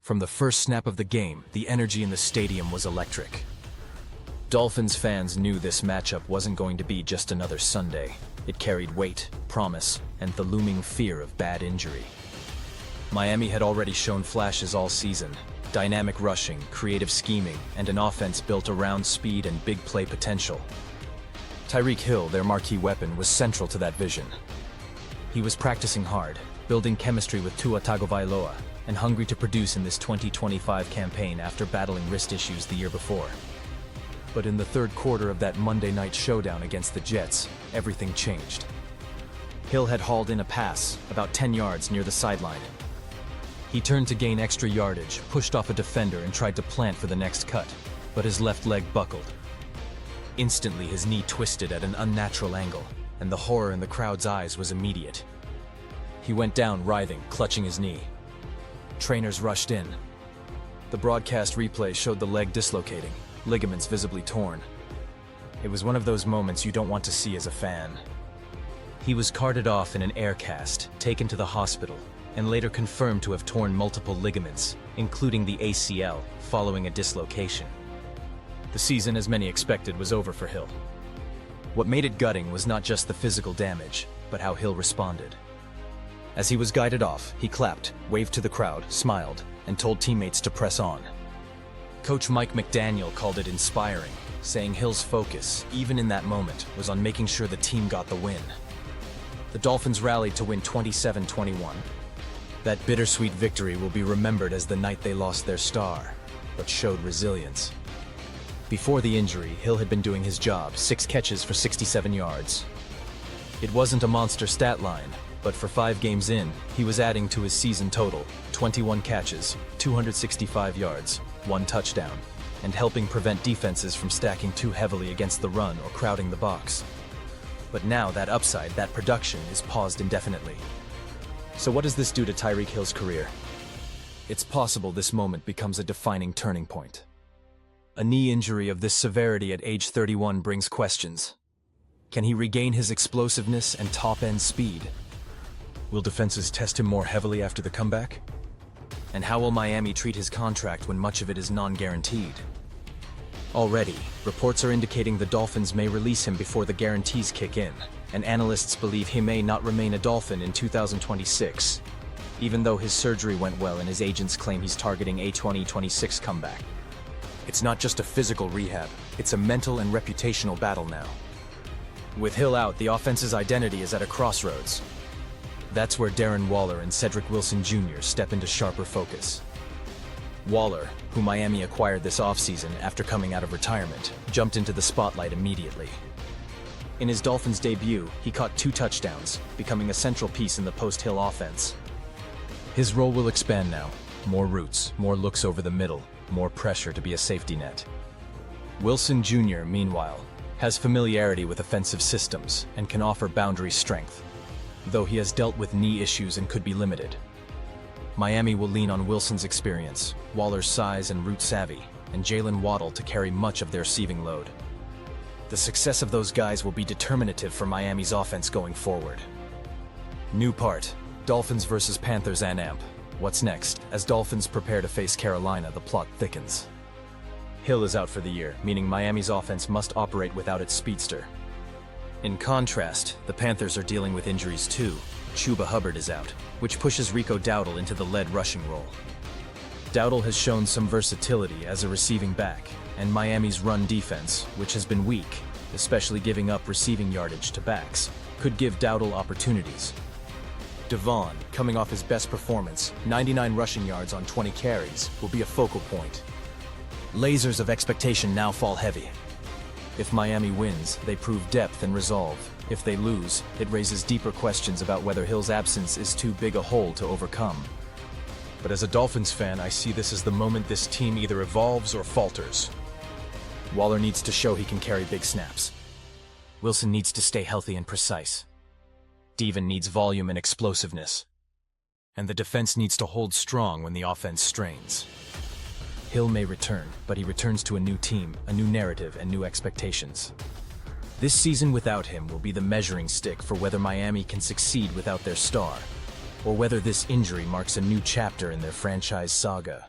From the first snap of the game, the energy in the stadium was electric. Dolphins fans knew this matchup wasn't going to be just another Sunday. It carried weight, promise, and the looming fear of bad injury. Miami had already shown flashes all season: dynamic rushing, creative scheming, and an offense built around speed and big play potential. Tyreek Hill, their marquee weapon, was central to that vision. He was practicing hard, building chemistry with Tua Tagovailoa, and hungry to produce in this 2025 campaign after battling wrist issues the year before. But in the third quarter of that Monday night showdown against the Jets, everything changed. Hill had hauled in a pass about 10 yards near the sideline. He turned to gain extra yardage, pushed off a defender, and tried to plant for the next cut, but his left leg buckled. Instantly, his knee twisted at an unnatural angle, and the horror in the crowd's eyes was immediate. He went down writhing, clutching his knee. Trainers rushed in. The broadcast replay showed the leg dislocating, ligaments visibly torn. It was one of those moments you don't want to see as a fan. He was carted off in an air cast, taken to the hospital, and later confirmed to have torn multiple ligaments, including the ACL, following a dislocation. The season, as many expected, was over for Hill. What made it gutting was not just the physical damage, but how Hill responded. As he was guided off, he clapped, waved to the crowd, smiled, and told teammates to press on. Coach Mike McDaniel called it inspiring, saying Hill's focus, even in that moment, was on making sure the team got the win. The Dolphins rallied to win 27-21. That bittersweet victory will be remembered as the night they lost their star, but showed resilience. Before the injury, Hill had been doing his job, 6 catches for 67 yards. It wasn't a monster stat line, but for 5 games in, he was adding to his season total: 21 catches, 265 yards, 1 touchdown, and helping prevent defenses from stacking too heavily against the run or crowding the box. But now that upside, that production, is paused indefinitely. So what does this do to Tyreek Hill's career? It's possible this moment becomes a defining turning point. A knee injury of this severity at age 31 brings questions. Can he regain his explosiveness and top-end speed? Will defenses test him more heavily after the comeback? And how will Miami treat his contract when much of it is non-guaranteed? Already, reports are indicating the Dolphins may release him before the guarantees kick in, and analysts believe he may not remain a Dolphin in 2026, even though his surgery went well and his agents claim he's targeting a 2026 comeback. It's not just a physical rehab, it's a mental and reputational battle now. With Hill out, the offense's identity is at a crossroads. That's where Darren Waller and Cedrick Wilson Jr. step into sharper focus. Waller, who Miami acquired this offseason after coming out of retirement, jumped into the spotlight immediately. In his Dolphins debut, he caught 2 touchdowns, becoming a central piece in the post-Hill offense. His role will expand now: more routes, more looks over the middle, more pressure to be a safety net. Wilson Jr., meanwhile, has familiarity with offensive systems and can offer boundary strength, though he has dealt with knee issues and could be limited. Miami will lean on Wilson's experience, Waller's size and route savvy, and Jalen Waddle to carry much of their receiving load. The success of those guys will be determinative for Miami's offense going forward. New part: Dolphins versus Panthers and AMP. What's next? As Dolphins prepare to face Carolina, the plot thickens. Hill is out for the year, meaning Miami's offense must operate without its speedster. In contrast, the Panthers are dealing with injuries too. Chuba Hubbard is out, which pushes Rico Dowdle into the lead rushing role. Dowdle has shown some versatility as a receiving back, and Miami's run defense, which has been weak, especially giving up receiving yardage to backs, could give Dowdle opportunities. Devon, coming off his best performance, 99 rushing yards on 20 carries, will be a focal point. Lasers of expectation now fall heavy. If Miami wins, they prove depth and resolve. If they lose, it raises deeper questions about whether Hill's absence is too big a hole to overcome. But as a Dolphins fan, I see this as the moment this team either evolves or falters. Waller needs to show he can carry big snaps. Wilson needs to stay healthy and precise. Devon needs volume and explosiveness. And the defense needs to hold strong when the offense strains. Hill may return, but he returns to a new team, a new narrative, and new expectations. This season without him will be the measuring stick for whether Miami can succeed without their star, or whether this injury marks a new chapter in their franchise saga.